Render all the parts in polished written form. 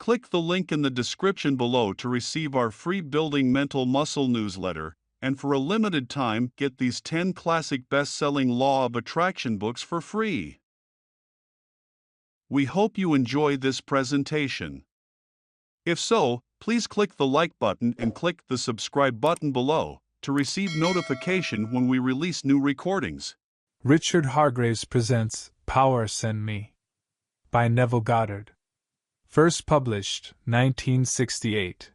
Click the link in the description below to receive our free Building Mental Muscle newsletter, and for a limited time, get these 10 classic best-selling Law of Attraction books for free. We hope you enjoy this presentation. If so, please click the like button and click the subscribe button below to receive notification when we release new recordings. Richard Hargraves presents Power Send Me by Neville Goddard. First published, 1968.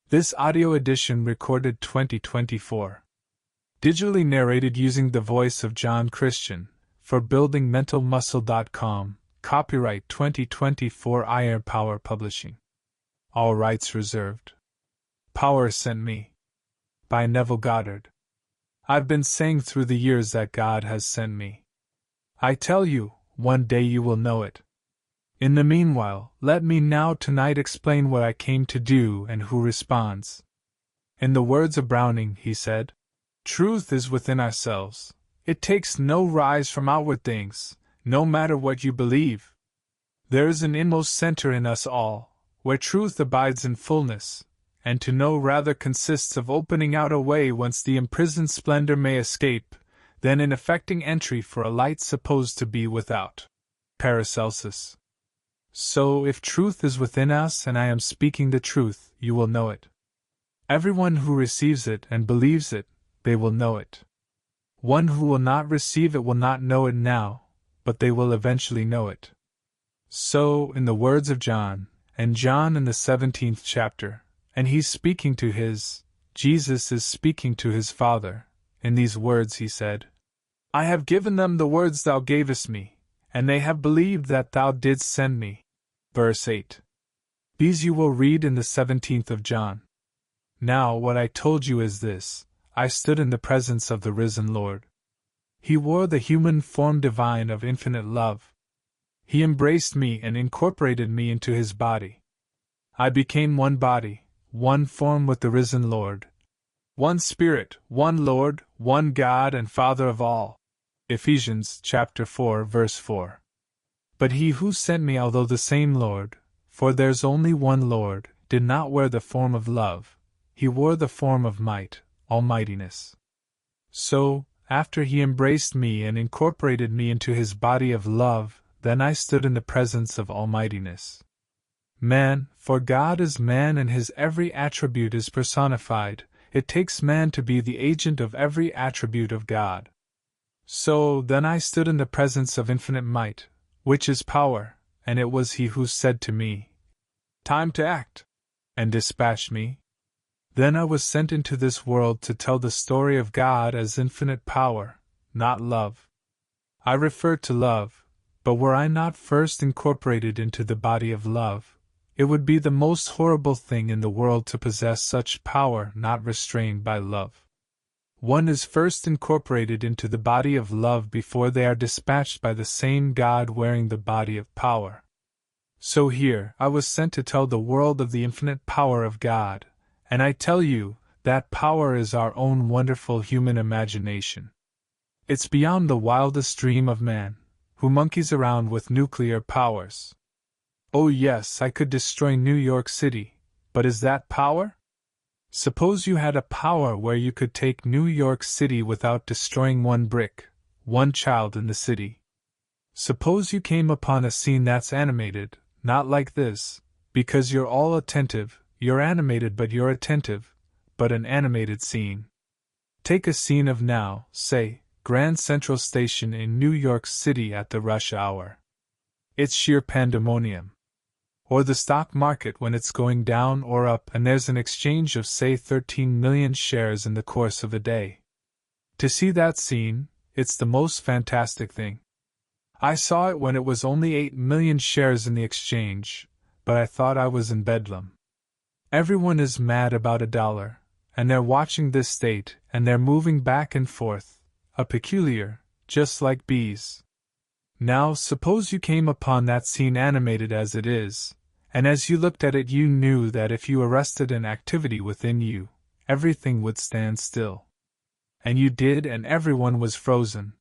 This audio edition recorded 2024. Digitally narrated using the voice of John Christian, for buildingmentalmuscle.com, copyright 2024 Iron Power Publishing. All rights reserved. Power Sent Me by Neville Goddard. I've been saying through the years that God has sent me. I tell you, one day you will know it. In the meanwhile, let me now tonight explain what I came to do and who responds. In the words of Browning, he said, "Truth is within ourselves. It takes no rise from outward things, no matter what you believe. There is an inmost center in us all, where truth abides in fullness, and to know rather consists of opening out a way whence the imprisoned splendor may escape, than in effecting entry for a light supposed to be without." Paracelsus. So, if truth is within us and I am speaking the truth, you will know it. Everyone who receives it and believes it, they will know it. One who will not receive it will not know it now, but they will eventually know it. So, in the words of John, and John in the 17th chapter, and he's speaking to Jesus is speaking to his Father. In these words he said, "I have given them the words thou gavest me, and they have believed that thou didst send me." Verse 8. These you will read in the 17th of John. Now what I told you is this: I stood in the presence of the risen Lord. He wore the human form divine of infinite love. He embraced me and incorporated me into his body. I became one body, one form with the risen Lord. One Spirit, one Lord, one God and Father of all. Ephesians chapter 4 verse 4. But he who sent me, although the same Lord, for there's only one Lord, did not wear the form of love, he wore the form of might, almightiness. So, after he embraced me and incorporated me into his body of love, then I stood in the presence of almightiness. Man, for God is man and his every attribute is personified, it takes man to be the agent of every attribute of God. So, then I stood in the presence of infinite might, which is power, and it was he who said to me, "Time to act," and dispatched me. Then I was sent into this world to tell the story of God as infinite power, not love. I refer to love, but were I not first incorporated into the body of love, it would be the most horrible thing in the world to possess such power not restrained by love. One is first incorporated into the body of love before they are dispatched by the same God wearing the body of power. So here, I was sent to tell the world of the infinite power of God, and I tell you, that power is our own wonderful human imagination. It's beyond the wildest dream of man, who monkeys around with nuclear powers. Oh yes, I could destroy New York City, but is that power? Suppose you had a power where you could take New York City without destroying one brick, one child in the city. Suppose you came upon a scene that's animated, not like this, because you're all attentive, you're animated but you're attentive, but an animated scene. Take a scene of now, say, Grand Central Station in New York City at the rush hour. It's sheer pandemonium. Or the stock market when it's going down or up and there's an exchange of say 13 million shares in the course of a day. To see that scene, it's the most fantastic thing. I saw it when it was only 8 million shares in the exchange, but I thought I was in Bedlam. Everyone is mad about $1, and they're watching this state, and they're moving back and forth, a peculiar, just like bees. Now suppose you came upon that scene animated as it is, and as you looked at it you knew that if you arrested an activity within you, everything would stand still. And you did, and everyone was frozen.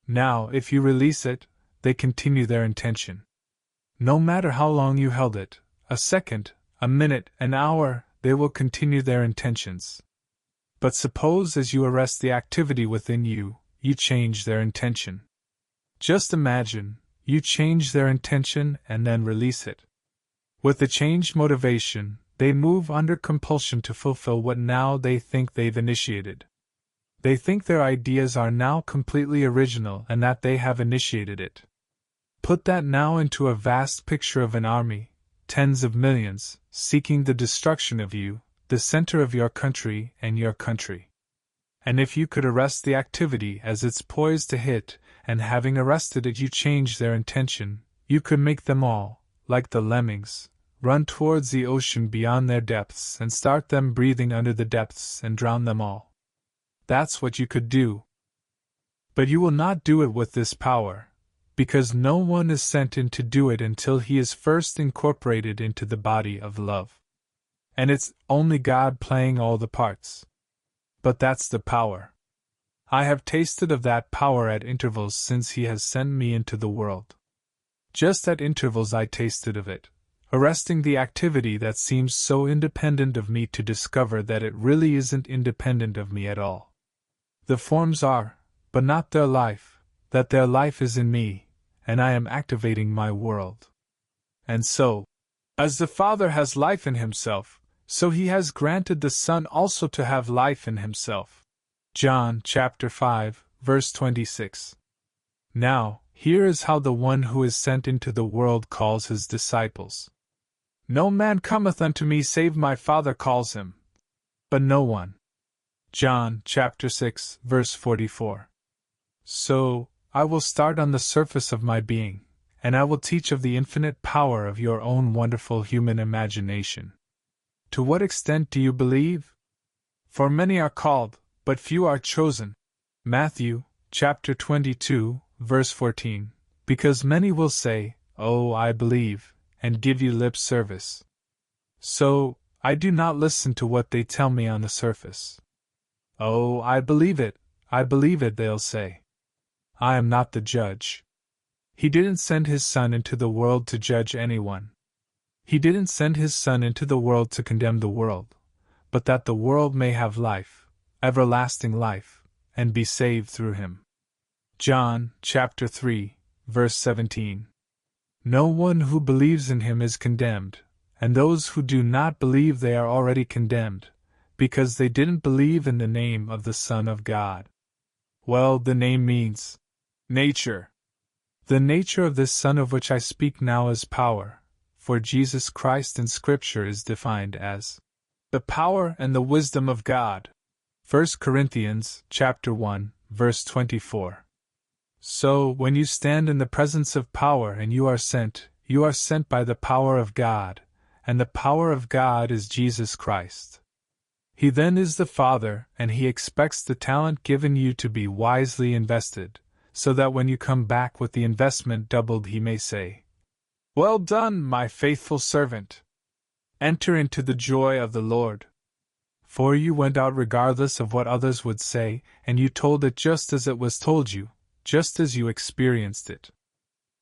Now, if you release it, they continue their intention. No matter how long you held it, a second, a minute, an hour, they will continue their intentions. But suppose as you arrest the activity within you, you change their intention. Just imagine, you change their intention and then release it. With the changed motivation, they move under compulsion to fulfill what now they think they've initiated. They think their ideas are now completely original and that they have initiated it. Put that now into a vast picture of an army, tens of millions, seeking the destruction of you, the center of your country and your country. And if you could arrest the activity as it's poised to hit, and having arrested it you change their intention, you could make them all, like the lemmings, run towards the ocean beyond their depths and start them breathing under the depths and drown them all. That's what you could do. But you will not do it with this power, because no one is sent in to do it until he is first incorporated into the body of love. And it's only God playing all the parts. But that's the power. I have tasted of that power at intervals since he has sent me into the world. Just at intervals I tasted of it, arresting the activity that seems so independent of me to discover that it really isn't independent of me at all. The forms are, but not their life, that their life is in me, and I am activating my world. And so, as the Father has life in himself, so he has granted the Son also to have life in himself. John chapter 5, verse 26. Now, here is how the one who is sent into the world calls his disciples. No man cometh unto me save my Father calls him. But no one. John chapter 6, verse 44. So, I will start on the surface of my being, and I will teach of the infinite power of your own wonderful human imagination. To what extent do you believe? For many are called, but few are chosen. Matthew chapter 22, verse 14. Because many will say, "Oh, I believe," and give you lip service. So, I do not listen to what they tell me on the surface. "Oh, I believe it, they'll say. I am not the judge. He didn't send his Son into the world to judge anyone. He didn't send his Son into the world to condemn the world, but that the world may have life, everlasting life, and be saved through him." John chapter 3, verse 17. No one who believes in him is condemned, and those who do not believe they are already condemned, because they didn't believe in the name of the Son of God. Well, the name means nature. The nature of this Son of which I speak now is power, for Jesus Christ in Scripture is defined as the power and the wisdom of God. 1 Corinthians chapter 1, verse 24. So, when you stand in the presence of power and you are sent by the power of God, and the power of God is Jesus Christ. He then is the Father, and he expects the talent given you to be wisely invested, so that when you come back with the investment doubled he may say, "Well done, my faithful servant. Enter into the joy of the Lord." For you went out regardless of what others would say, and you told it just as it was told you, just as you experienced it.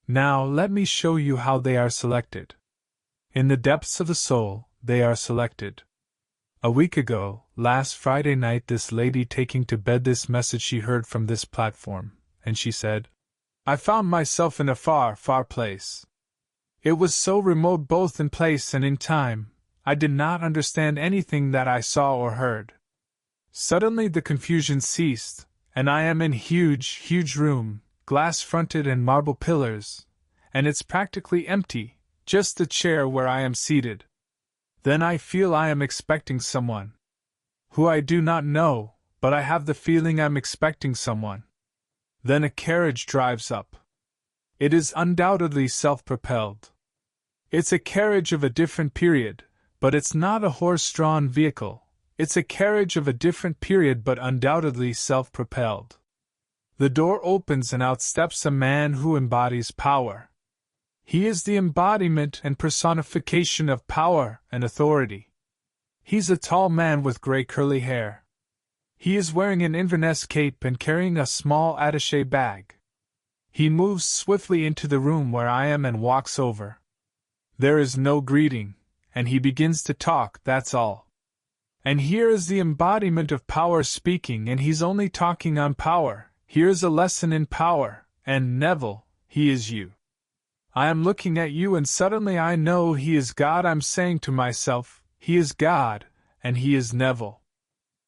Now let me show you how they are selected. In the depths of the soul, they are selected. A week ago, last Friday night, this lady taking to bed this message she heard from this platform, and she said, "I found myself in a far, far place. It was so remote both in place and in time, I did not understand anything that I saw or heard. Suddenly the confusion ceased, and I am in huge room, glass-fronted and marble pillars, and it's practically empty, just the chair where I am seated. Then I feel I am expecting someone. Who I do not know, but I have the feeling I'm expecting someone. Then a carriage drives up. It is undoubtedly self-propelled. It's a carriage of a different period, but it's not a horse-drawn vehicle. It's a carriage of a different period but undoubtedly self-propelled. The door opens and out steps a man who embodies power. He is the embodiment and personification of power and authority. He's a tall man with gray curly hair. He is wearing an Inverness cape and carrying a small attaché bag. He moves swiftly into the room where I am and walks over. There is no greeting, and he begins to talk, that's all. And here is the embodiment of power speaking, and he's only talking on power. Here's a lesson in power, and Neville, he is you. I am looking at you and suddenly I know he is God. I'm saying to myself, he is God, and he is Neville.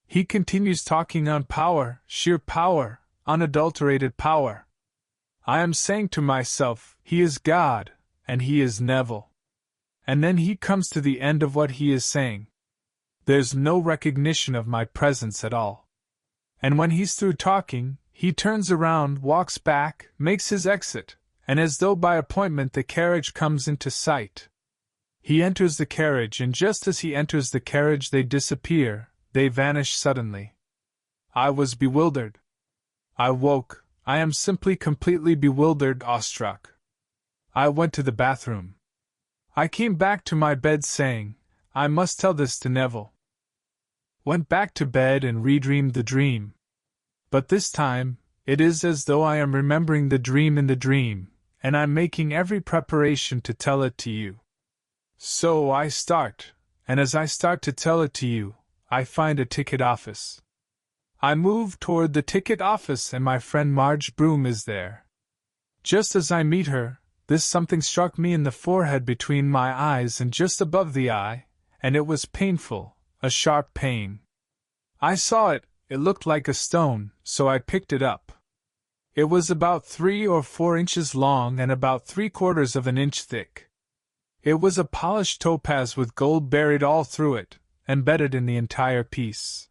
He continues talking on power, sheer power, unadulterated power. I am saying to myself, he is God, and he is Neville. And then he comes to the end of what he is saying. There's no recognition of my presence at all. And when he's through talking, he turns around, walks back, makes his exit, and as though by appointment the carriage comes into sight. He enters the carriage, and just as he enters the carriage they disappear, they vanish suddenly. I was bewildered. I woke. I am simply completely bewildered, awestruck. I went to the bathroom. I came back to my bed saying, I must tell this to Neville. Went back to bed and redreamed the dream. But this time, it is as though I am remembering the dream in the dream, and I'm making every preparation to tell it to you. So I start, and as I start to tell it to you, I find a ticket office. I move toward the ticket office and my friend Marge Broom is there. Just as I meet her, this something struck me in the forehead between my eyes and just above the eye, and it was painful, a sharp pain. I saw it, it looked like a stone, so I picked it up. It was about 3 or 4 inches long and about 3/4 of an inch thick. It was a polished topaz with gold buried all through it, embedded in the entire piece.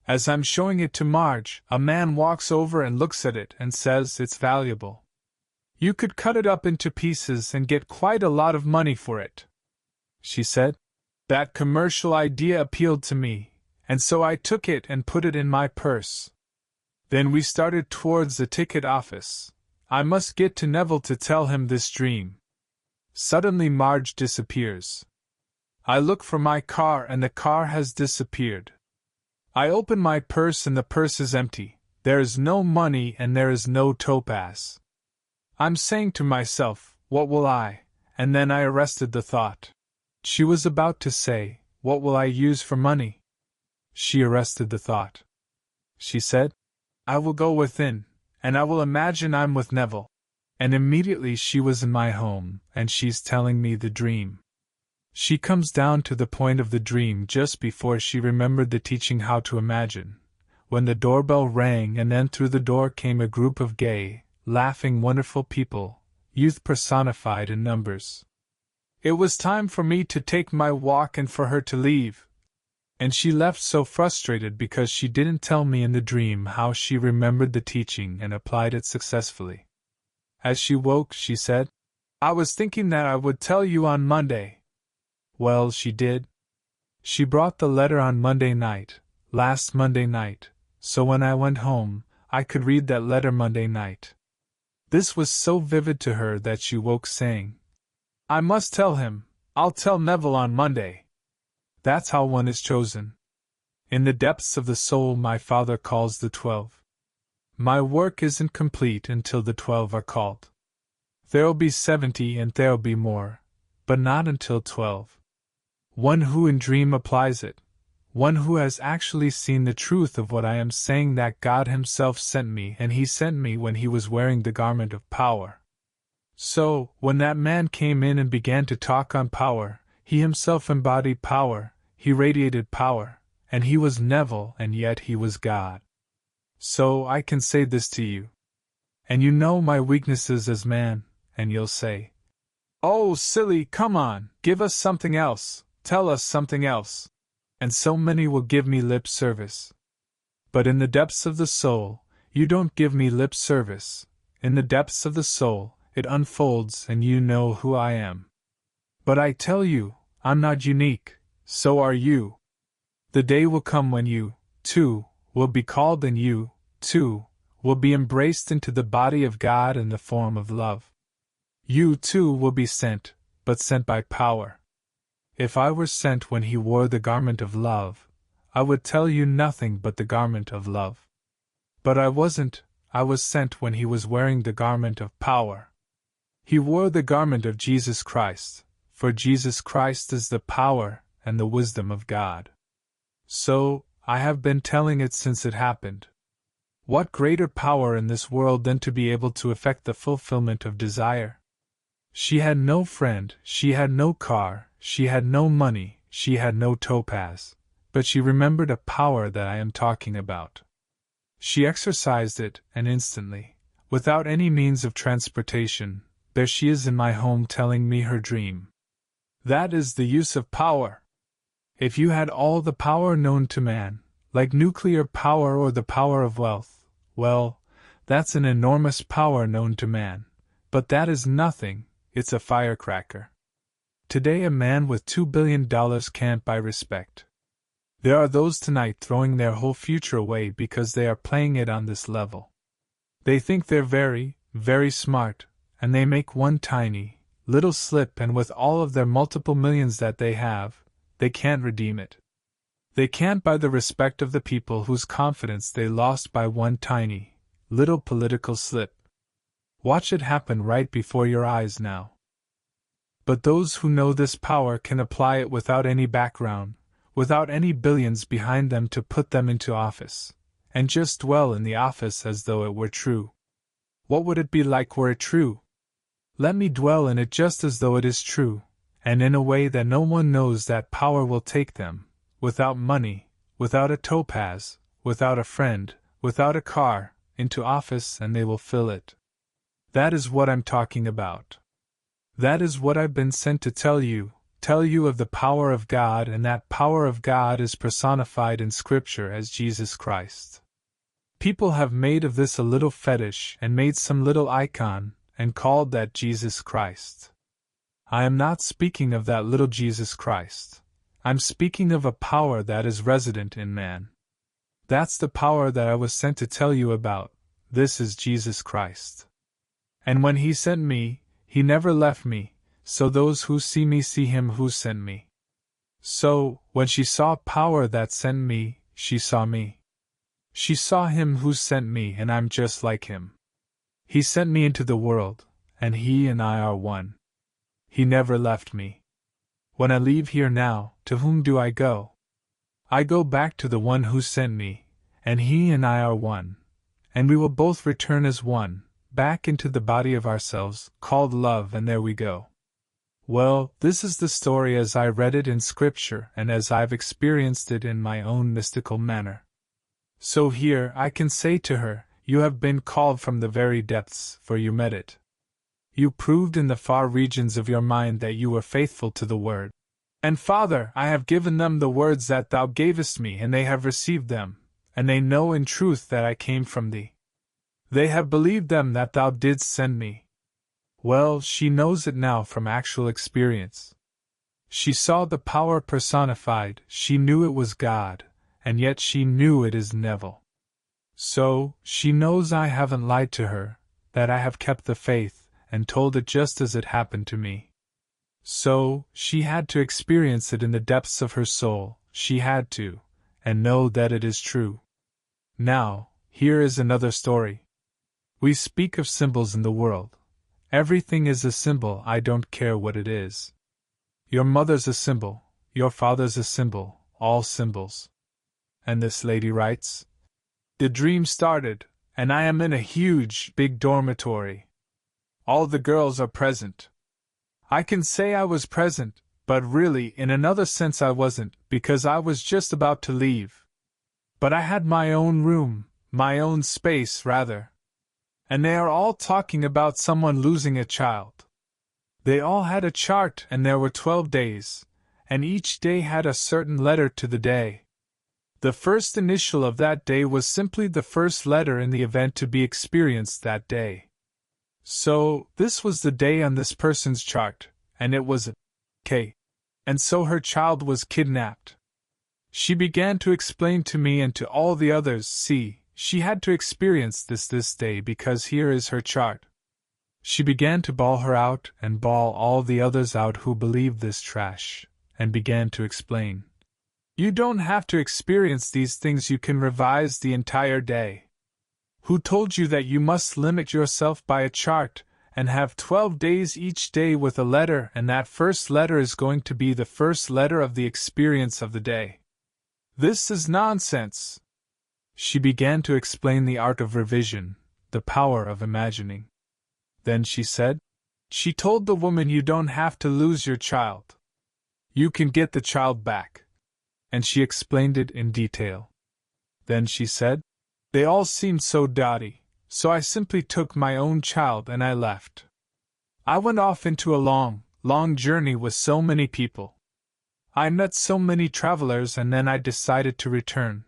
As I'm showing it to Marge, a man walks over and looks at it and says it's valuable. You could cut it up into pieces and get quite a lot of money for it, she said. That commercial idea appealed to me, and so I took it and put it in my purse. Then we started towards the ticket office. I must get to Neville to tell him this dream. Suddenly Marge disappears. I look for my car and the car has disappeared. I open my purse and the purse is empty. There is no money and there is no topaz. I'm saying to myself, what will I? And then I arrested the thought. She was about to say, what will I use for money? She arrested the thought. She said, I will go within, and I will imagine I'm with Neville. And immediately she was in my home, and she's telling me the dream. She comes down to the point of the dream just before she remembered the teaching how to imagine, when the doorbell rang and then through the door came a group of gay, laughing, wonderful people, youth personified in numbers. It was time for me to take my walk and for her to leave. And she left so frustrated because she didn't tell me in the dream how she remembered the teaching and applied it successfully. As she woke, she said, I was thinking that I would tell you on Monday. Well, she did. She brought the letter on Monday night, last Monday night, so when I went home, I could read that letter Monday night. This was so vivid to her that she woke saying, I must tell him, I'll tell Neville on Monday. That's how one is chosen. In the depths of the soul my Father calls the 12. My work isn't complete until the 12 are called. There'll be 70 and there'll be more, but not until 12. One who in dream applies it, one who has actually seen the truth of what I am saying, that God Himself sent me, and He sent me when He was wearing the garment of power. So, when that man came in and began to talk on power, he himself embodied power, he radiated power, and he was Neville, and yet he was God. So I can say this to you. And you know my weaknesses as man, and you'll say, oh, silly, come on, give us something else, tell us something else. And so many will give me lip service. But in the depths of the soul, you don't give me lip service. In the depths of the soul, it unfolds and you know who I am. But I tell you, I'm not unique, so are you. The day will come when you, too, will be called, and you, too, will be embraced into the body of God in the form of love. You, too, will be sent, but sent by power. If I were sent when He wore the garment of love, I would tell you nothing but the garment of love. But I wasn't, I was sent when He was wearing the garment of power. He wore the garment of Jesus Christ, for Jesus Christ is the power and the wisdom of God. So, I have been telling it since it happened. What greater power in this world than to be able to effect the fulfillment of desire? She had no friend, she had no car, she had no money, she had no topaz, but she remembered a power that I am talking about. She exercised it, and instantly, without any means of transportation, there she is in my home telling me her dream. That is the use of power. If you had all the power known to man, like nuclear power or the power of wealth, well, that's an enormous power known to man, but that is nothing, it's a firecracker. Today a man with $2 billion can't buy respect. There are those tonight throwing their whole future away because they are playing it on this level. They think they're very, very smart, and they make one tiny, little slip, and with all of their multiple millions that they have, they can't redeem it. They can't buy the respect of the people whose confidence they lost by one tiny, little political slip. Watch it happen right before your eyes now. But those who know this power can apply it without any background, without any billions behind them to put them into office, and just dwell in the office as though it were true. What would it be like were it true? Let me dwell in it just as though it is true, and in a way that no one knows that power will take them, without money, without a topaz, without a friend, without a car, into office, and they will fill it. That is what I'm talking about. That is what I've been sent to tell you of the power of God, and that power of God is personified in Scripture as Jesus Christ. People have made of this a little fetish and made some little icon, and called that Jesus Christ. I am not speaking of that little Jesus Christ. I'm speaking of a power that is resident in man. That's the power that I was sent to tell you about. This is Jesus Christ. And when He sent me, He never left me, so those who see me see Him who sent me. So, when she saw power that sent me, she saw me. She saw Him who sent me, and I'm just like Him. He sent me into the world, and He and I are one. He never left me. When I leave here now, to whom do I go? I go back to the one who sent me, and He and I are one, and we will both return as one, back into the body of ourselves, called love, and there we go. Well, this is the story as I read it in Scripture and as I've experienced it in my own mystical manner. So here I can say to her, you have been called from the very depths, for you met it. You proved in the far regions of your mind that you were faithful to the Word. And Father, I have given them the words that Thou gavest me, and they have received them, and they know in truth that I came from Thee. They have believed them that Thou didst send me. Well, she knows it now from actual experience. She saw the power personified, she knew it was God, and yet she knew it is Neville. So, she knows I haven't lied to her, that I have kept the faith, and told it just as it happened to me. So, she had to experience it in the depths of her soul, she had to, and know that it is true. Now, here is another story. We speak of symbols in the world. Everything is a symbol, I don't care what it is. Your mother's a symbol, your father's a symbol, all symbols. And this lady writes, the dream started, and I am in a huge, big dormitory. All the girls are present. I can say I was present, but really, in another sense I wasn't, because I was just about to leave. But I had my own room, my own space, rather. And they are all talking about someone losing a child. They all had a chart, and there were 12 days, and each day had a certain letter to the day. The first initial of that day was simply the first letter in the event to be experienced that day. So, this was the day on this person's chart, and it was a K. And so her child was kidnapped. She began to explain to me and to all the others, see, she had to experience this day because here is her chart. She began to bawl her out and bawl all the others out who believed this trash, and began to explain. You don't have to experience these things, you can revise the entire day. Who told you that you must limit yourself by a chart, and have 12 days each day with a letter, and that first letter is going to be the first letter of the experience of the day. This is nonsense. She began to explain the art of revision, the power of imagining. Then she said, she told the woman, you don't have to lose your child. You can get the child back. And she explained it in detail. Then she said, they all seemed so dotty, so I simply took my own child and I left. I went off into a long, long journey with so many people. I met so many travelers, and then I decided to return.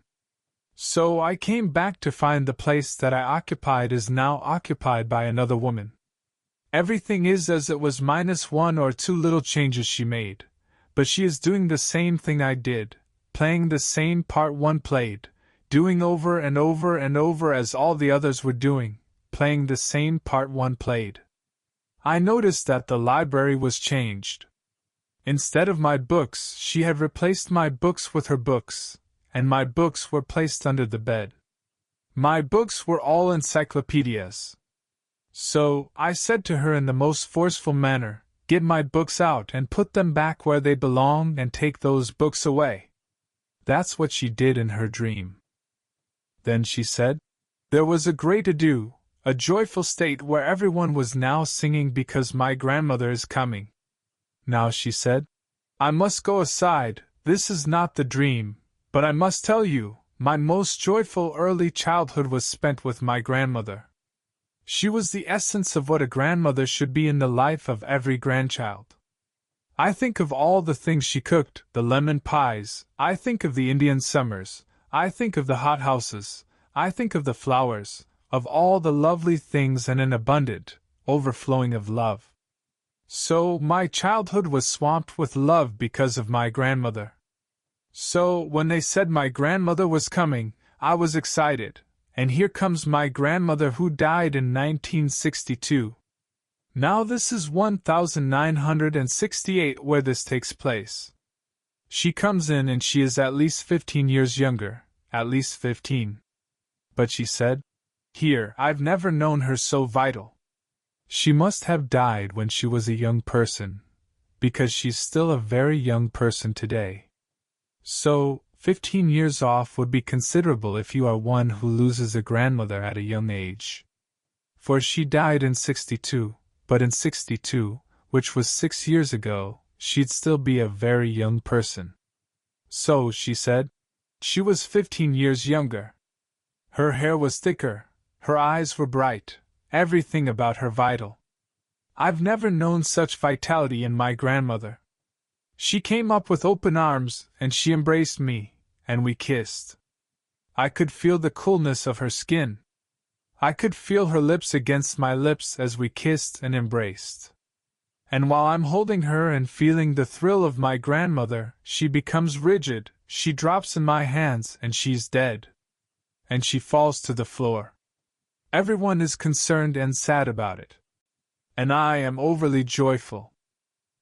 So I came back to find the place that I occupied is now occupied by another woman. Everything is as it was minus 1 or 2 little changes she made, but she is doing the same thing I did, playing the same part one played, doing over and over and over as all the others were doing, playing the same part one played. I noticed that the library was changed. Instead of my books, she had replaced my books with her books, and my books were placed under the bed. My books were all encyclopedias. So, I said to her in the most forceful manner, get my books out and put them back where they belong and take those books away. That's what she did in her dream. Then she said, there was a great ado, a joyful state where everyone was now singing because my grandmother is coming. Now she said, I must go aside, this is not the dream, but I must tell you, my most joyful early childhood was spent with my grandmother. She was the essence of what a grandmother should be in the life of every grandchild. I think of all the things she cooked, the lemon pies, I think of the Indian summers, I think of the hothouses, I think of the flowers, of all the lovely things and an abundant, overflowing of love. So, my childhood was swamped with love because of my grandmother. So, when they said my grandmother was coming, I was excited, and here comes my grandmother who died in 1962. Now this is 1968 where this takes place. She comes in and she is at least 15 years younger, at least 15. But she said, here, I've never known her so vital. She must have died when she was a young person, because she's still a very young person today. So, 15 years off would be considerable if you are one who loses a grandmother at a young age. For she died in 62, but in 62, which was 6 years ago, she'd still be a very young person. So, she said, she was 15 years younger. Her hair was thicker, her eyes were bright, everything about her vital. I've never known such vitality in my grandmother. She came up with open arms, and she embraced me, and we kissed. I could feel the coolness of her skin. I could feel her lips against my lips as we kissed and embraced. And while I'm holding her and feeling the thrill of my grandmother, she becomes rigid, she drops in my hands and she's dead. And she falls to the floor. Everyone is concerned and sad about it. And I am overly joyful.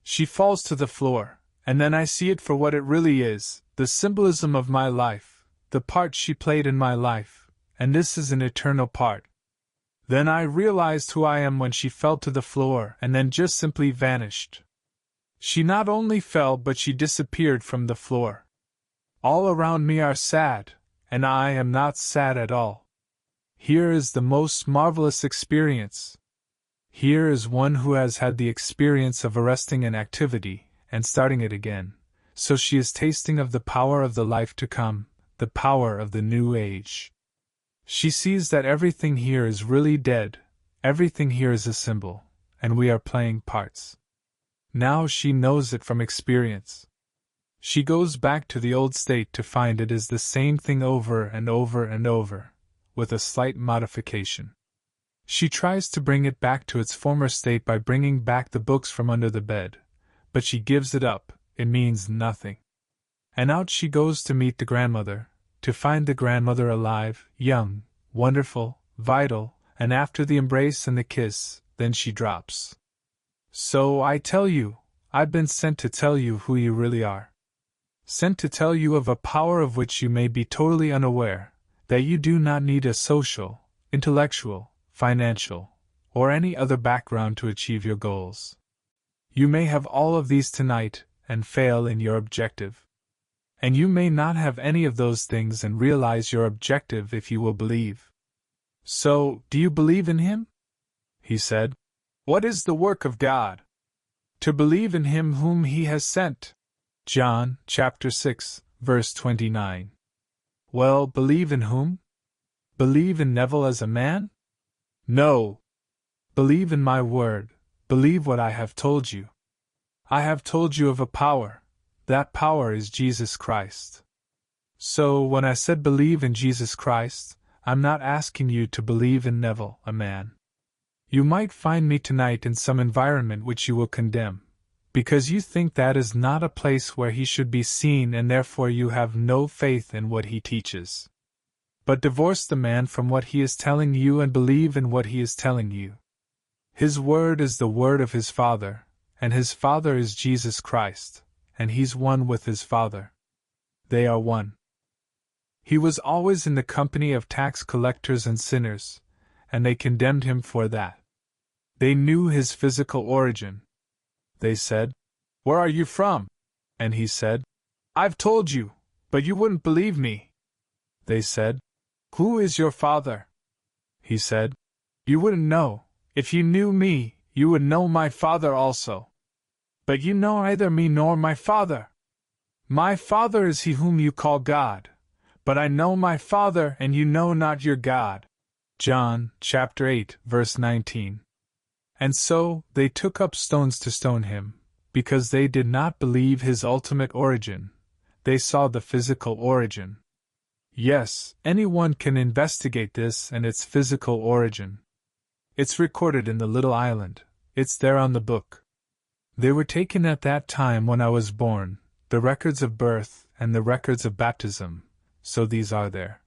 She falls to the floor, and then I see it for what it really is, the symbolism of my life, the part she played in my life, and this is an eternal part. Then I realized who I am when she fell to the floor and then just simply vanished. She not only fell but she disappeared from the floor. All around me are sad, and I am not sad at all. Here is the most marvelous experience. Here is one who has had the experience of arresting an activity and starting it again, so she is tasting of the power of the life to come, the power of the new age. She sees that everything here is really dead, everything here is a symbol, and we are playing parts. Now she knows it from experience. She goes back to the old state to find it is the same thing over and over and over, with a slight modification. She tries to bring it back to its former state by bringing back the books from under the bed, but she gives it up, it means nothing. And out she goes to meet the grandmother, to find the grandmother alive, young, wonderful, vital, and after the embrace and the kiss, then she drops. So I tell you, I've been sent to tell you who you really are. Sent to tell you of a power of which you may be totally unaware, that you do not need a social, intellectual, financial, or any other background to achieve your goals. You may have all of these tonight and fail in your objective. And you may not have any of those things and realize your objective if you will believe. So, do you believe in Him? He said. What is the work of God? To believe in Him whom He has sent. John chapter 6, verse 29. Well, believe in whom? Believe in Neville as a man? No. Believe in my word, believe what I have told you. I have told you of a power. That power is Jesus Christ. So, when I said believe in Jesus Christ, I'm not asking you to believe in Neville, a man. You might find me tonight in some environment which you will condemn, because you think that is not a place where he should be seen and therefore you have no faith in what he teaches. But divorce the man from what he is telling you and believe in what he is telling you. His word is the word of his Father, and his Father is Jesus Christ. And he's one with his Father. They are one. He was always in the company of tax collectors and sinners, and they condemned him for that. They knew his physical origin. They said, "Where are you from?" And he said, "I've told you, but you wouldn't believe me." They said, "Who is your father?" He said, "You wouldn't know. If you knew me, you would know my Father also. But you know neither me nor my Father. My Father is he whom you call God, but I know my Father and you know not your God." John chapter 8, verse 19. And so they took up stones to stone him, because they did not believe his ultimate origin. They saw the physical origin. Yes, anyone can investigate this and its physical origin. It's recorded in the little island. It's there on the book. They were taken at that time when I was born, the records of birth and the records of baptism, so these are there.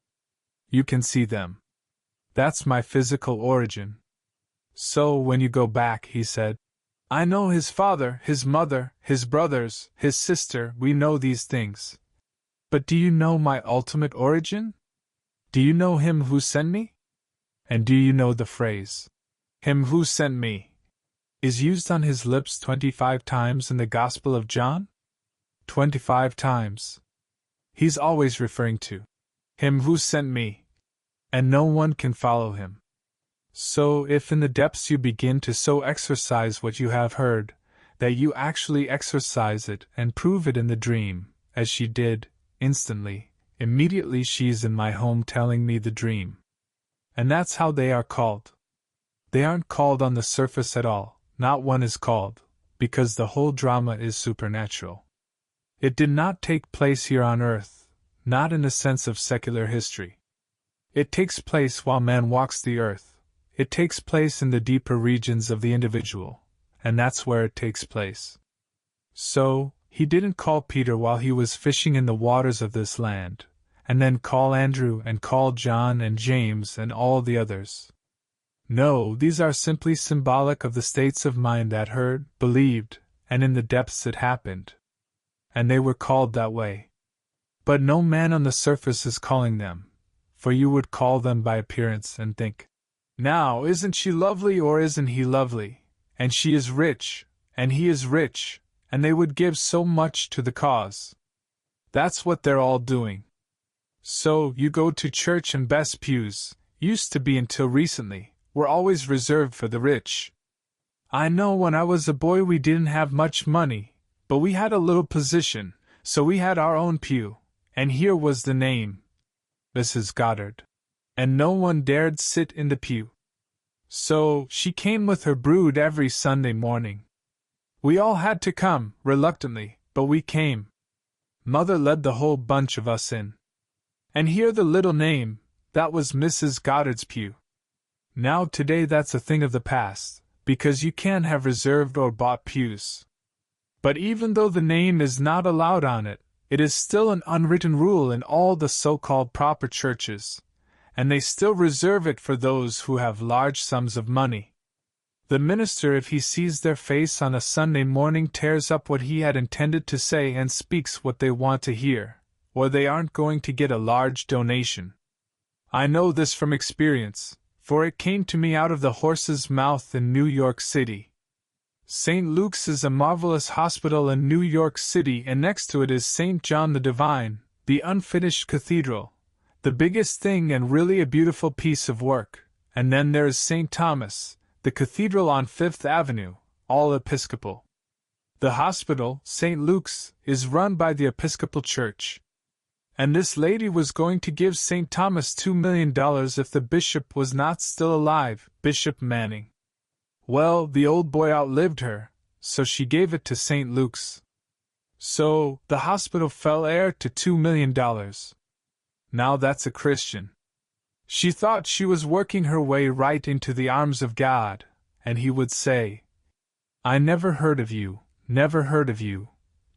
You can see them. That's my physical origin. So when you go back, he said, I know his father, his mother, his brothers, his sister, we know these things. But do you know my ultimate origin? Do you know him who sent me? And do you know the phrase, him who sent me, is used on his lips 25 times in the Gospel of John? 25 times. He's always referring to him who sent me, and no one can follow him. So if in the depths you begin to so exercise what you have heard, that you actually exercise it and prove it in the dream, as she did, instantly, immediately she's in my home telling me the dream. And that's how they are called. They aren't called on the surface at all. Not one is called, because the whole drama is supernatural. It did not take place here on earth, not in the sense of secular history. It takes place while man walks the earth. It takes place in the deeper regions of the individual, and that's where it takes place. So, he didn't call Peter while he was fishing in the waters of this land, and then call Andrew and call John and James and all the others. No, these are simply symbolic of the states of mind that heard, believed, and in the depths it happened. And they were called that way. But no man on the surface is calling them, for you would call them by appearance and think, now, isn't she lovely or isn't he lovely, and she is rich, and he is rich, and they would give so much to the cause. That's what they're all doing. So, you go to church and best pews, used to be until recently, were always reserved for the rich. I know when I was a boy we didn't have much money, but we had a little position, so we had our own pew, and here was the name, Mrs. Goddard. And no one dared sit in the pew. So, she came with her brood every Sunday morning. We all had to come, reluctantly, but we came. Mother led the whole bunch of us in. And here the little name, that was Mrs. Goddard's pew. Now today that's a thing of the past, because you can't have reserved or bought pews. But even though the name is not allowed on it, it is still an unwritten rule in all the so-called proper churches, and they still reserve it for those who have large sums of money. The minister, if he sees their face on a Sunday morning, tears up what he had intended to say and speaks what they want to hear, or they aren't going to get a large donation. I know this from experience, for it came to me out of the horse's mouth in New York City. St. Luke's is a marvelous hospital in New York City, and next to it is St. John the Divine, the unfinished cathedral, the biggest thing and really a beautiful piece of work, and then there is St. Thomas, the cathedral on Fifth Avenue, all Episcopal. The hospital, St. Luke's, is run by the Episcopal Church. And this lady was going to give St. Thomas $2 million if the bishop was not still alive, Bishop Manning. Well, the old boy outlived her, so she gave it to St. Luke's. So, the hospital fell heir to $2 million. Now that's a Christian. She thought she was working her way right into the arms of God, and he would say, "I never heard of you, never heard of you.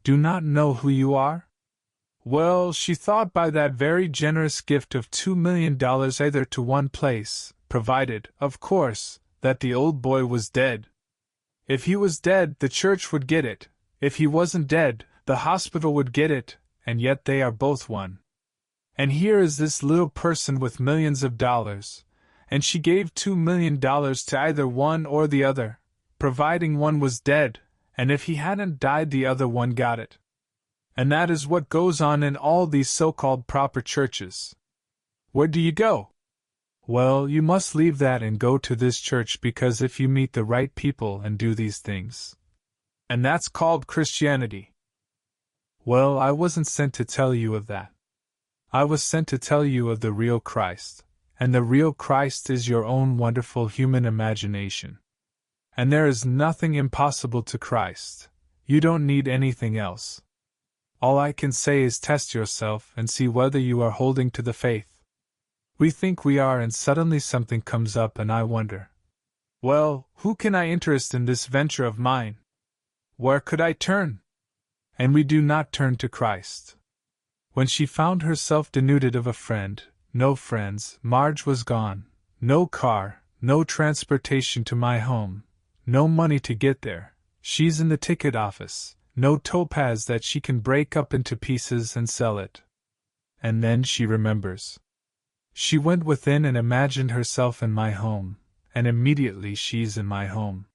Do not know who you are?" Well, she thought by that very generous gift of $2 million either to one place, provided, of course, that the old boy was dead. If he was dead, the church would get it. If he wasn't dead, the hospital would get it, and yet they are both one. And here is this little person with millions of dollars, and she gave $2 million to either one or the other, providing one was dead, and if he hadn't died the other one got it. And that is what goes on in all these so-called proper churches. Where do you go? Well, you must leave that and go to this church, because if you meet the right people and do these things. And that's called Christianity. Well, I wasn't sent to tell you of that. I was sent to tell you of the real Christ, and the real Christ is your own wonderful human imagination. And there is nothing impossible to Christ. You don't need anything else. All I can say is test yourself and see whether you are holding to the faith. We think we are, and suddenly something comes up and I wonder, well, who can I interest in this venture of mine? Where could I turn? And we do not turn to Christ. When she found herself denuded of a friend, no friends, Marge was gone, no car, no transportation to my home, no money to get there, she's in the ticket office, no topaz that she can break up into pieces and sell it. And then she remembers. She went within and imagined herself in my home, and immediately she's in my home.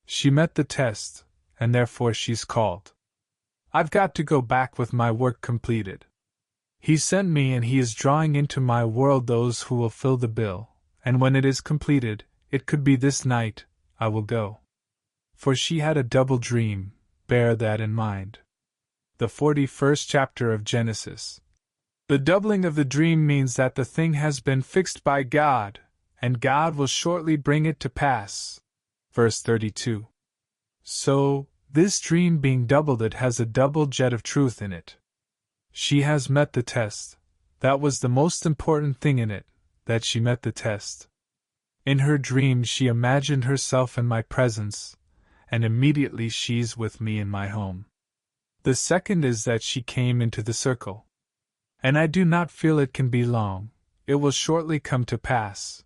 She met the test, and therefore she's called. I've got to go back with my work completed. He sent me, and he is drawing into my world those who will fill the bill, and when it is completed, it could be this night, I will go. For she had a double dream, bear that in mind. The 41st chapter of Genesis. The doubling of the dream means that the thing has been fixed by God, and God will shortly bring it to pass. Verse 32. So, this dream being doubled, it has a double jet of truth in it. She has met the test. That was the most important thing in it, that she met the test. In her dream she imagined herself in my presence, and immediately she's with me in my home. The second is that she came into the circle. And I do not feel it can be long, it will shortly come to pass.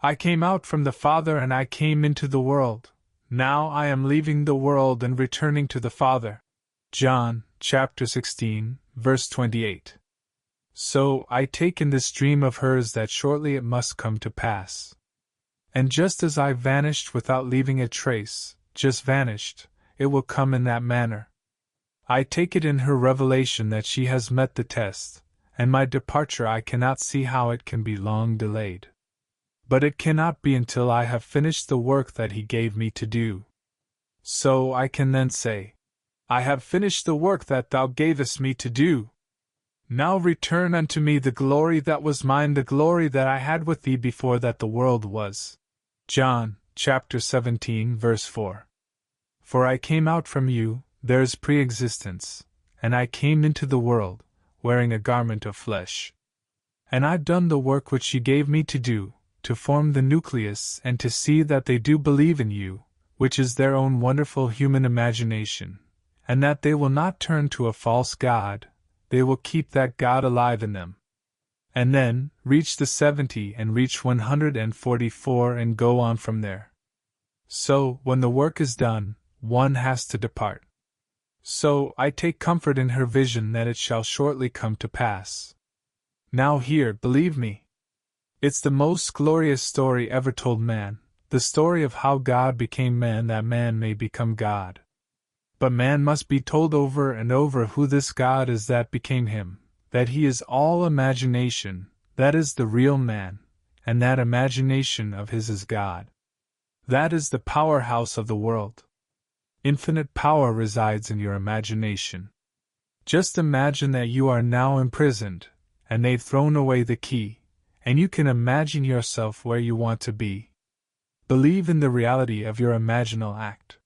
I came out from the Father and I came into the world. Now I am leaving the world and returning to the Father. John, chapter 16, verse 28. So I take in this dream of hers that shortly it must come to pass. And just as I vanished without leaving a trace, just vanished, it will come in that manner. I take it in her revelation that she has met the test, and my departure I cannot see how it can be long delayed. But it cannot be until I have finished the work that he gave me to do. So I can then say, I have finished the work that thou gavest me to do. Now return unto me the glory that was mine, the glory that I had with thee before that the world was. John, chapter 17, verse 4. For I came out from you, there's pre-existence, and I came into the world, wearing a garment of flesh. And I've done the work which you gave me to do, to form the nucleus and to see that they do believe in you, which is their own wonderful human imagination, and that they will not turn to a false god, they will keep that God alive in them. And then, reach the 70 and reach 144 and go on from there. So, when the work is done, one has to depart. So, I take comfort in her vision that it shall shortly come to pass. Now here, believe me. It's the most glorious story ever told man, the story of how God became man that man may become God. But man must be told over and over who this God is that became him, that he is all imagination, that is the real man, and that imagination of his is God. That is the powerhouse of the world. Infinite power resides in your imagination. Just imagine that you are now imprisoned, and they've thrown away the key, and you can imagine yourself where you want to be. Believe in the reality of your imaginal act.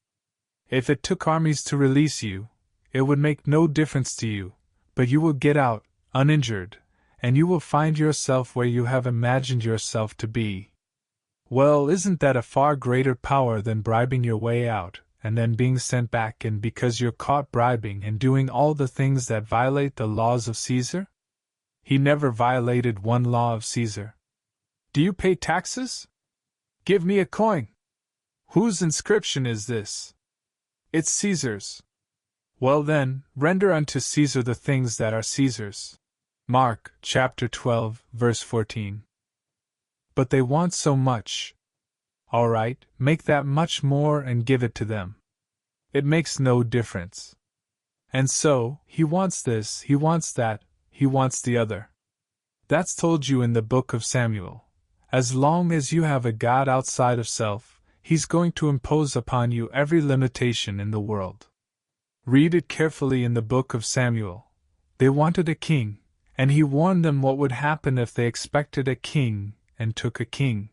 If it took armies to release you, it would make no difference to you, but you will get out, uninjured, and you will find yourself where you have imagined yourself to be. Well, isn't that a far greater power than bribing your way out, and then being sent back in because you're caught bribing and doing all the things that violate the laws of Caesar? He never violated one law of Caesar. Do you pay taxes? Give me a coin. Whose inscription is this? It's Caesar's. Well then, render unto Caesar the things that are Caesar's. Mark, chapter 12, verse 14. But they want so much. All right, make that much more and give it to them. It makes no difference. And so, he wants this, he wants that, he wants the other. That's told you in the book of Samuel. As long as you have a God outside of self, he's going to impose upon you every limitation in the world. Read it carefully in the book of Samuel. They wanted a king, and he warned them what would happen if they expected a king and took a king.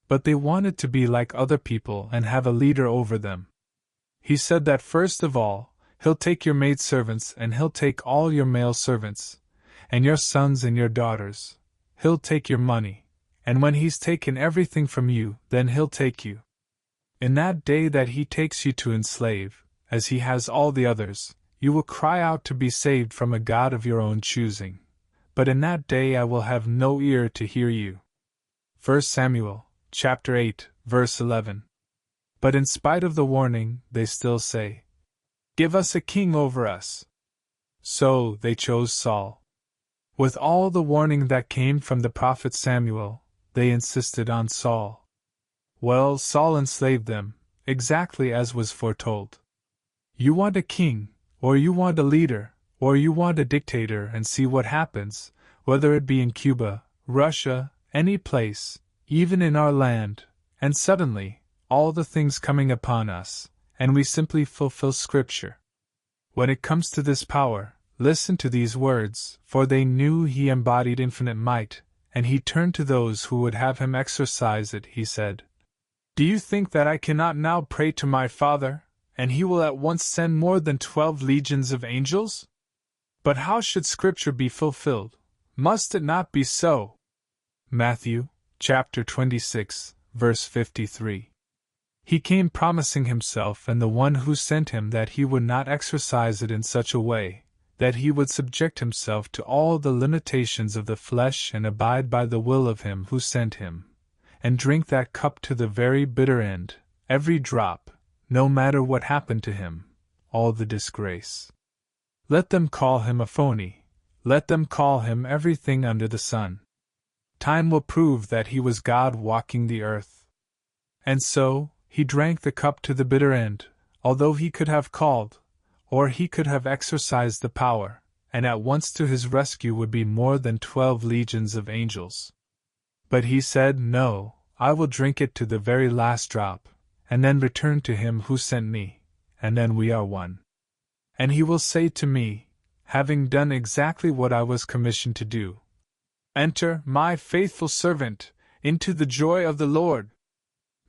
But they wanted to be like other people and have a leader over them. He said that first of all, he'll take your maidservants and he'll take all your male servants, and your sons and your daughters. He'll take your money, and when he's taken everything from you, then he'll take you. In that day that he takes you to enslave, as he has all the others, you will cry out to be saved from a God of your own choosing. But in that day I will have no ear to hear you. 1 Samuel, chapter 8, verse 11. But in spite of the warning, they still say, "Give us a king over us." So they chose Saul. With all the warning that came from the prophet Samuel, they insisted on Saul. Well, Saul enslaved them, exactly as was foretold. You want a king, or you want a leader, or you want a dictator, and see what happens, whether it be in Cuba, Russia, any place, even in our land, and suddenly, all the things coming upon us, and we simply fulfill Scripture. When it comes to this power, listen to these words, for they knew he embodied infinite might, and he turned to those who would have him exercise it, he said, "Do you think that I cannot now pray to my Father, and he will at once send more than 12 legions of angels? But how should Scripture be fulfilled? Must it not be so?" Matthew, chapter 26, verse 53. He came promising himself and the one who sent him that he would not exercise it in such a way, that he would subject himself to all the limitations of the flesh and abide by the will of him who sent him, and drink that cup to the very bitter end, every drop, no matter what happened to him, all the disgrace. Let them call him a phony, let them call him everything under the sun. Time will prove that he was God walking the earth. And so, he drank the cup to the bitter end, although he could have called, or he could have exercised the power, and at once to his rescue would be more than 12 legions of angels. But he said, "No, I will drink it to the very last drop, and then return to him who sent me, and then we are one. And he will say to me, having done exactly what I was commissioned to do, 'Enter, my faithful servant, into the joy of the Lord.'"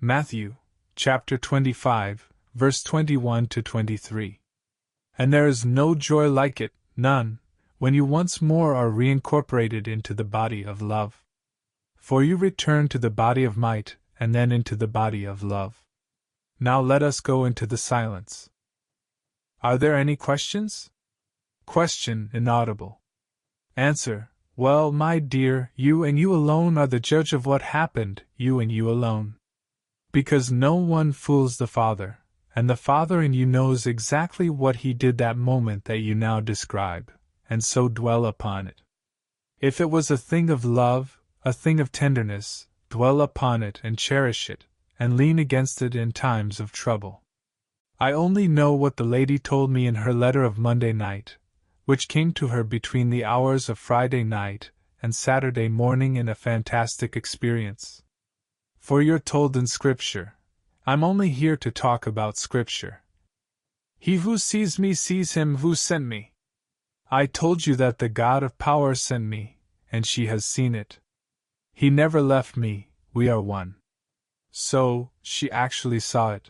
Matthew, chapter 25, verse 21 to 23. And there is no joy like it, none, when you once more are reincorporated into the body of love. For you return to the body of might, and then into the body of love. Now let us go into the silence. Are there any questions? Question inaudible. Answer, well, my dear, you and you alone are the judge of what happened, you and you alone. Because no one fools the Father, and the Father in you knows exactly what he did that moment that you now describe, and so dwell upon it. If it was a thing of love, a thing of tenderness, dwell upon it and cherish it, and lean against it in times of trouble. I only know what the lady told me in her letter of Monday night, which came to her between the hours of Friday night and Saturday morning in a fantastic experience. For you're told in Scripture, I'm only here to talk about Scripture. He who sees me sees him who sent me. I told you that the God of power sent me, and she has seen it. He never left me, we are one. So, she actually saw it.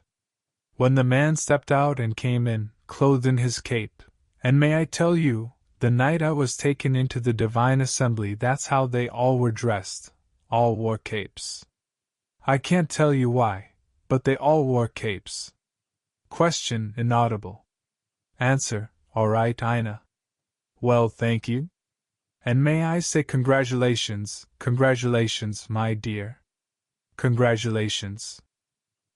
When the man stepped out and came in, clothed in his cape, and may I tell you, the night I was taken into the divine assembly, that's how they all were dressed, all wore capes. I can't tell you why, but they all wore capes. Question inaudible. Answer, all right, Ina. Well, thank you. And may I say congratulations, my dear. Congratulations.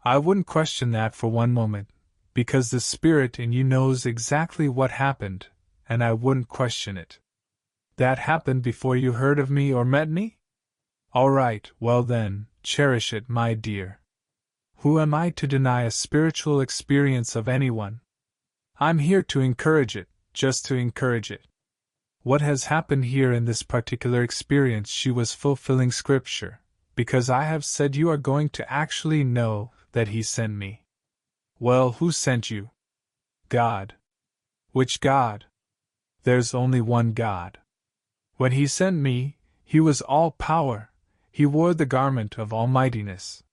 I wouldn't question that for one moment, because the spirit in you knows exactly what happened, and I wouldn't question it. That happened before you heard of me or met me? All right, well then, cherish it, my dear. Who am I to deny a spiritual experience of anyone? I'm here to encourage it, just to encourage it. What has happened here in this particular experience, she was fulfilling Scripture, because I have said you are going to actually know that He sent me. Well, who sent you? God. Which God? There's only one God. When He sent me, He was all power, He wore the garment of almightiness.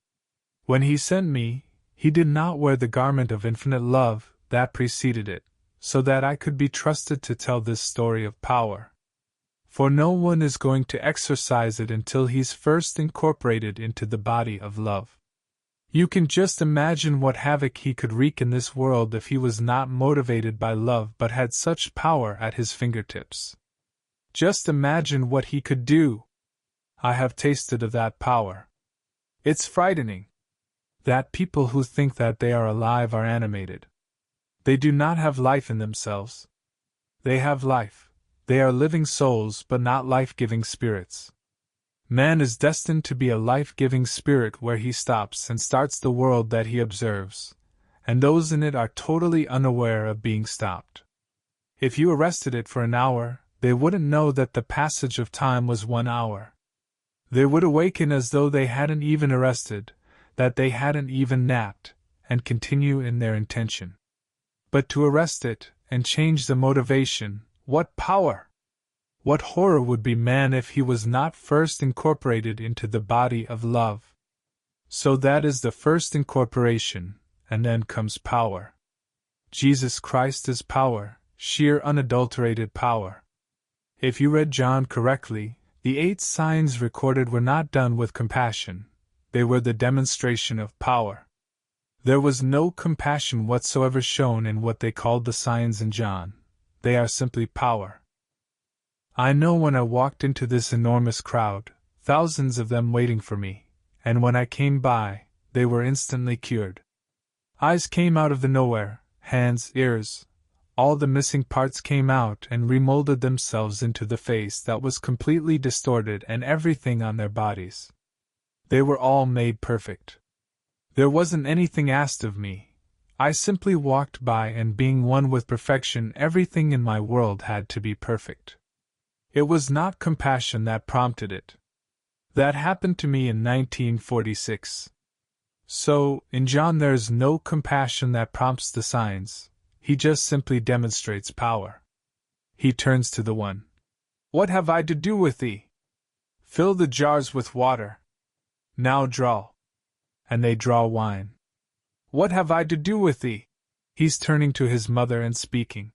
When He sent me, He did not wear the garment of infinite love that preceded it, so that I could be trusted to tell this story of power. For no one is going to exercise it until he's first incorporated into the body of love. You can just imagine what havoc he could wreak in this world if he was not motivated by love but had such power at his fingertips. Just imagine what he could do. I have tasted of that power. It's frightening. That people who think that they are alive are animated. They do not have life in themselves. They have life. They are living souls but not life-giving spirits. Man is destined to be a life-giving spirit where he stops and starts the world that he observes, and those in it are totally unaware of being stopped. If you arrested it for an hour, they wouldn't know that the passage of time was 1 hour. They would awaken as though they hadn't even arrested, that they hadn't even napped, and continue in their intention. But to arrest it, and change the motivation, what power! What horror would be man if he was not first incorporated into the body of love. So that is the first incorporation, and then comes power. Jesus Christ is power, sheer unadulterated power. If you read John correctly, the 8 signs recorded were not done with compassion, they were the demonstration of power. There was no compassion whatsoever shown in what they called the signs in John. They are simply power. I know when I walked into this enormous crowd, thousands of them waiting for me, and when I came by, they were instantly cured. Eyes came out of the nowhere, hands, ears, all the missing parts came out and remolded themselves into the face that was completely distorted and everything on their bodies. They were all made perfect. There wasn't anything asked of me. I simply walked by, and being one with perfection, everything in my world had to be perfect. It was not compassion that prompted it. That happened to me in 1946. So, in John there's no compassion that prompts the signs, he just simply demonstrates power. He turns to the one. What have I to do with thee? Fill the jars with water. Now draw. And they draw wine. What have I to do with thee? He's turning to his mother and speaking.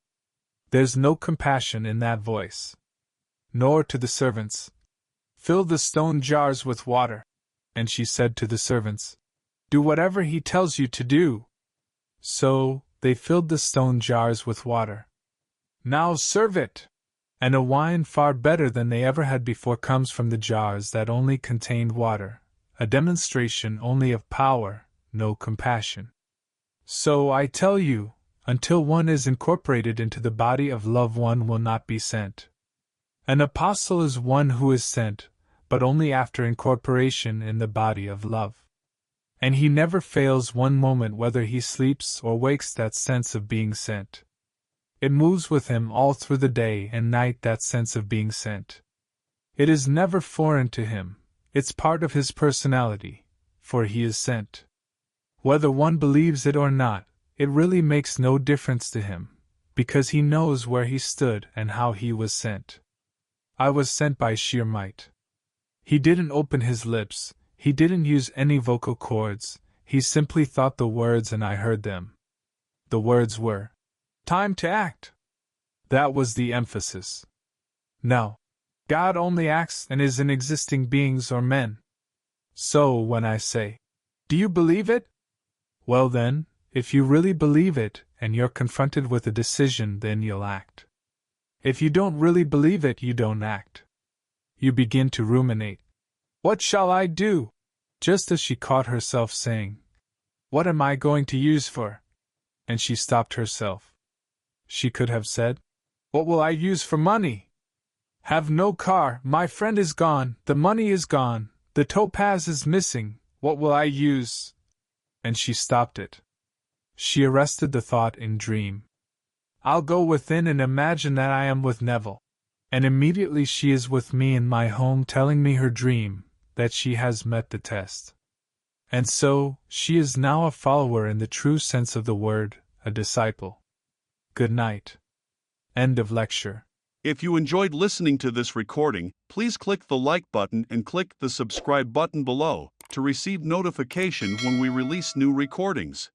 There's no compassion in that voice. Nor to the servants. Fill the stone jars with water. And she said to the servants, do whatever he tells you to do. So, they filled the stone jars with water. Now serve it! And a wine far better than they ever had before comes from the jars that only contained water, a demonstration only of power, no compassion. So I tell you, until one is incorporated into the body of love, one will not be sent. An apostle is one who is sent, but only after incorporation in the body of love. And he never fails one moment whether he sleeps or wakes, that sense of being sent. It moves with him all through the day and night, that sense of being sent. It is never foreign to him, it's part of his personality, for he is sent. Whether one believes it or not, it really makes no difference to him, because he knows where he stood and how he was sent. I was sent by sheer might. He didn't open his lips, he didn't use any vocal cords, he simply thought the words and I heard them. The words were, "Time to act." That was the emphasis. No. God only acts and is in existing beings or men. So when I say, "Do you believe it?" Well then, if you really believe it and you're confronted with a decision, then you'll act. If you don't really believe it, you don't act. You begin to ruminate. What shall I do? Just as she caught herself saying, "What am I going to use for?" And she stopped herself. She could have said, "What will I use for money? Have no car, my friend is gone, the money is gone, the topaz is missing, what will I use?" And she stopped it. She arrested the thought in dream. I'll go within and imagine that I am with Neville. And immediately she is with me in my home, telling me her dream, that she has met the test. And so, she is now a follower in the true sense of the word, a disciple. Good night. End of lecture. If you enjoyed listening to this recording, please click the like button and click the subscribe button below to receive notification when we release new recordings.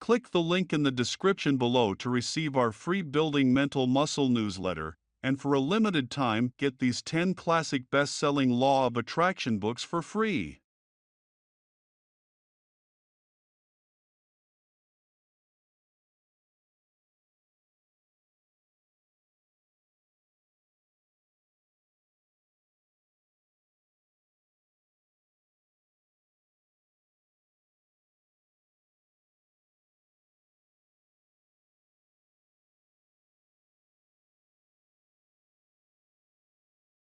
Click the link in the description below to receive our free Building Mental Muscle newsletter, and for a limited time get these 10 classic best-selling Law of Attraction books for free.